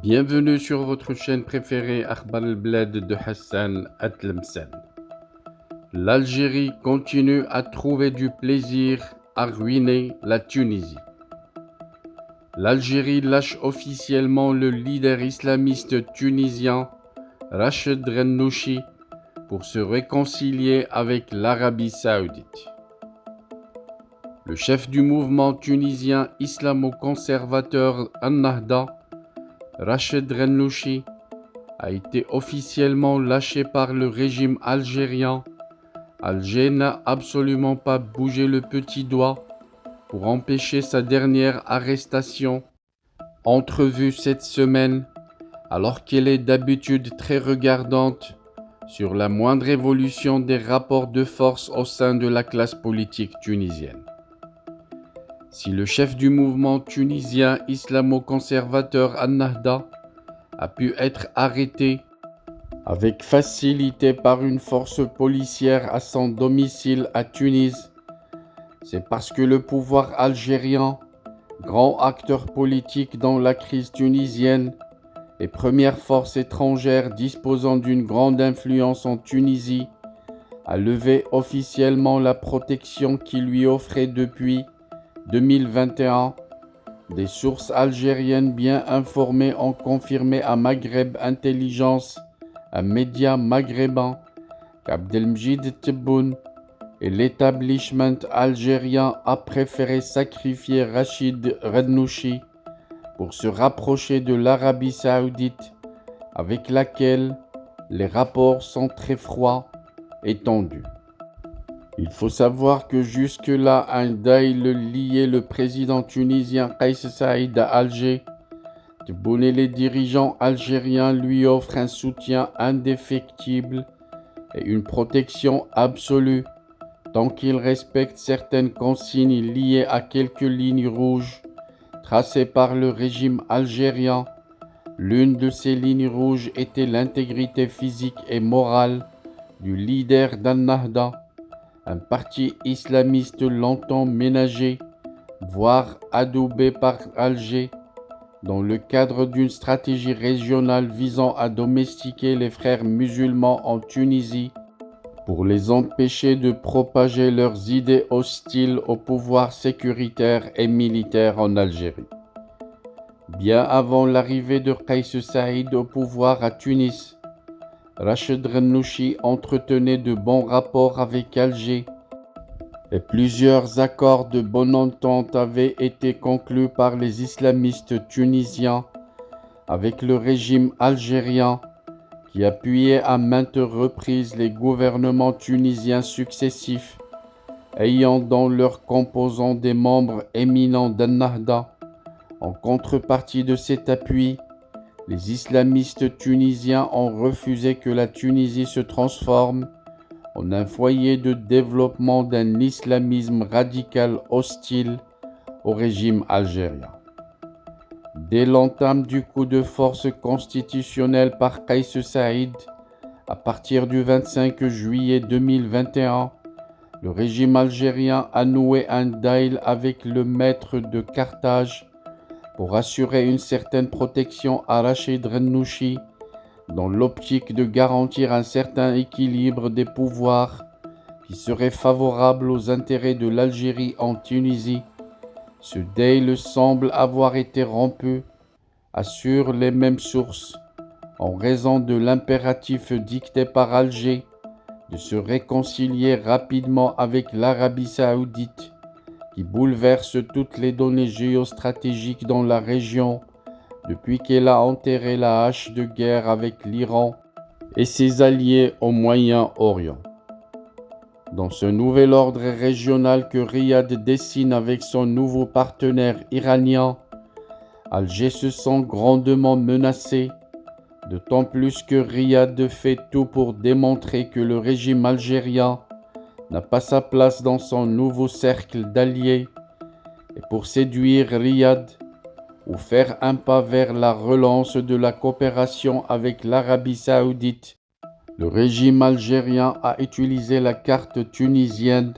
Bienvenue sur votre chaîne préférée Akhbar el-Bled de Hassan Atlemsen. L'Algérie continue à trouver du plaisir à ruiner la Tunisie. L'Algérie lâche officiellement le leader islamiste tunisien Rached Ghannouchi pour se réconcilier avec l'Arabie saoudite. Le chef du mouvement tunisien islamo-conservateur Ennahda, Rached Ghannouchi, a été officiellement lâché par le régime algérien. Alger n'a absolument pas bougé le petit doigt pour empêcher sa dernière arrestation, entrevue cette semaine, alors qu'elle est d'habitude très regardante sur la moindre évolution des rapports de force au sein de la classe politique tunisienne. Si le chef du mouvement tunisien islamo-conservateur Ennahda a pu être arrêté avec facilité par une force policière à son domicile à Tunis, c'est parce que le pouvoir algérien, grand acteur politique dans la crise tunisienne et première force étrangère disposant d'une grande influence en Tunisie, a levé officiellement la protection qui lui offrait depuis 2021. Des sources algériennes bien informées ont confirmé à Maghreb Intelligence, un média maghrébin, qu'Abdelmjid Tebboune et l'établissement algérien a préféré sacrifier Rached Ghannouchi pour se rapprocher de l'Arabie saoudite, avec laquelle les rapports sont très froids et tendus. Il faut savoir que jusque-là, un deal liait le président tunisien Kais Saïd à Alger. Tebboune et les dirigeants algériens lui offrent un soutien indéfectible et une protection absolue tant qu'il respecte certaines consignes liées à quelques lignes rouges tracées par le régime algérien. L'une de ces lignes rouges était l'intégrité physique et morale du leader d'Ennahda, un parti islamiste longtemps ménagé, voire adoubé par Alger, dans le cadre d'une stratégie régionale visant à domestiquer les frères musulmans en Tunisie pour les empêcher de propager leurs idées hostiles au pouvoir sécuritaire et militaire en Algérie. Bien avant l'arrivée de Kais Saïd au pouvoir à Tunis, Rached Ghannouchi entretenait de bons rapports avec Alger et plusieurs accords de bonne entente avaient été conclus par les islamistes tunisiens avec le régime algérien qui appuyait à maintes reprises les gouvernements tunisiens successifs, ayant dans leurs composants des membres éminents d'Ennahda. En contrepartie de cet appui, les islamistes tunisiens ont refusé que la Tunisie se transforme en un foyer de développement d'un islamisme radical hostile au régime algérien. Dès l'entame du coup de force constitutionnel par Kais Saïd, à partir du 25 juillet 2021, le régime algérien a noué un deal avec le maître de Carthage pour assurer une certaine protection à Rached Ghannouchi dans l'optique de garantir un certain équilibre des pouvoirs qui serait favorable aux intérêts de l'Algérie en Tunisie. Ce deal semble avoir été rompu, assurent les mêmes sources, en raison de l'impératif dicté par Alger de se réconcilier rapidement avec l'Arabie saoudite, qui bouleverse toutes les données géostratégiques dans la région depuis qu'elle a enterré la hache de guerre avec l'Iran et ses alliés au Moyen-Orient. Dans ce nouvel ordre régional que Riyad dessine avec son nouveau partenaire iranien, Alger se sent grandement menacé, d'autant plus que Riyad fait tout pour démontrer que le régime algérien n'a pas sa place dans son nouveau cercle d'alliés, et pour séduire Riyad ou faire un pas vers la relance de la coopération avec l'Arabie saoudite, le régime algérien a utilisé la carte tunisienne,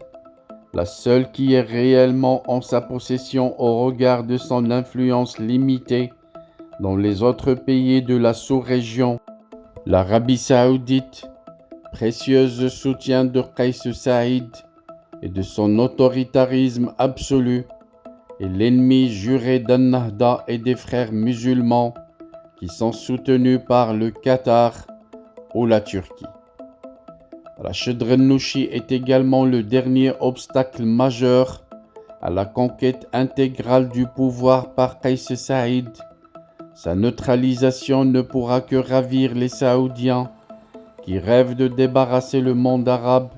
la seule qui est réellement en sa possession au regard de son influence limitée Dans les autres pays de la sous-région, l'Arabie saoudite, précieuse soutien de Qais Saïd et de son autoritarisme absolu, est l'ennemi juré d'An-Nahda et des frères musulmans qui sont soutenus par le Qatar ou la Turquie. Rachid Ghannouchi est également le dernier obstacle majeur à la conquête intégrale du pouvoir par Qais Saïd. Sa neutralisation ne pourra que ravir les Saoudiens qui rêvent de débarrasser le monde arabe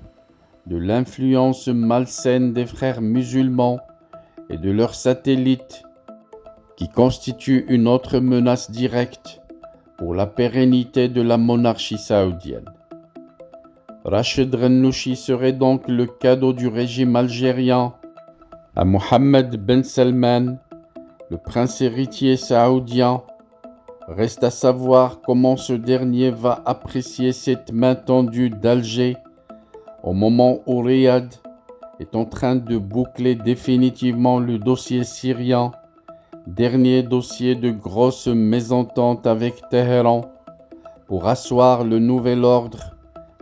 de l'influence malsaine des frères musulmans et de leurs satellites, qui constituent une autre menace directe pour la pérennité de la monarchie saoudienne. Rachid Ghannouchi serait donc le cadeau du régime algérien à Mohammed Ben Salman, le prince héritier saoudien. Reste à savoir comment ce dernier va apprécier cette main tendue d'Alger au moment où Riyad est en train de boucler définitivement le dossier syrien, dernier dossier de grosse mésentente avec Téhéran, pour asseoir le nouvel ordre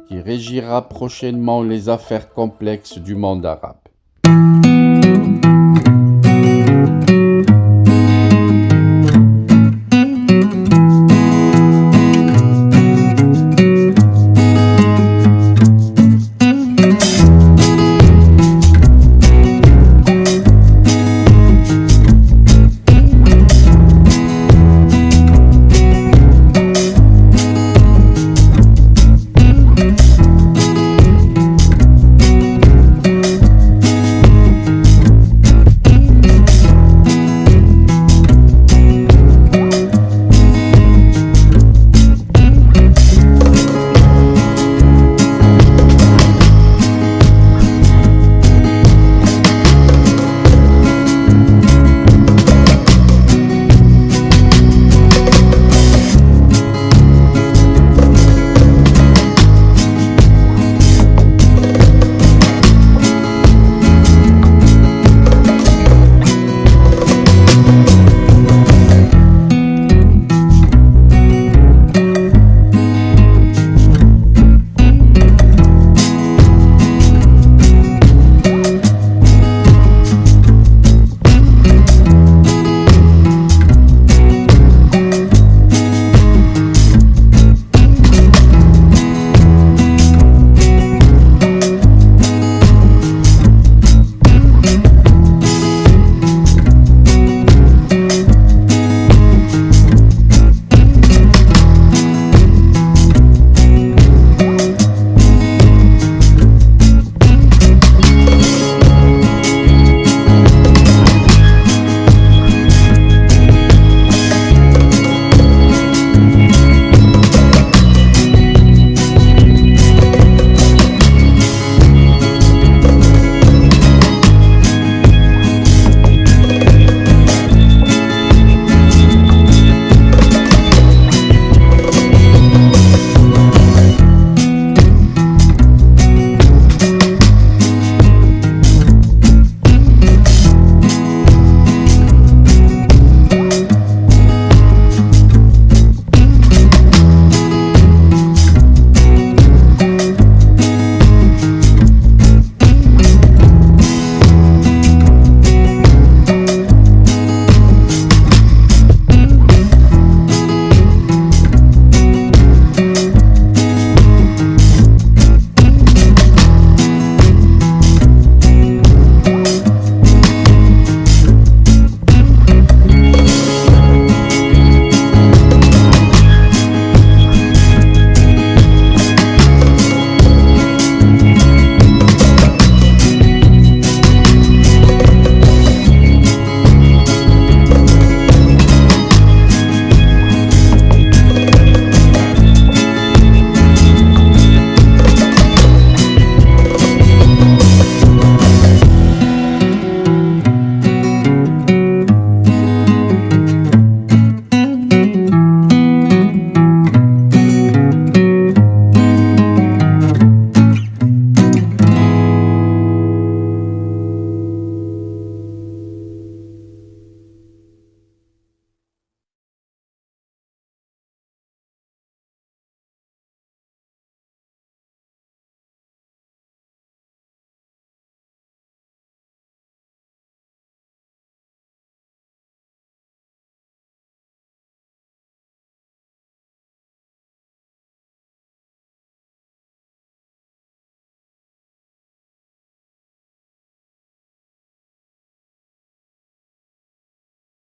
qui régira prochainement les affaires complexes du monde arabe.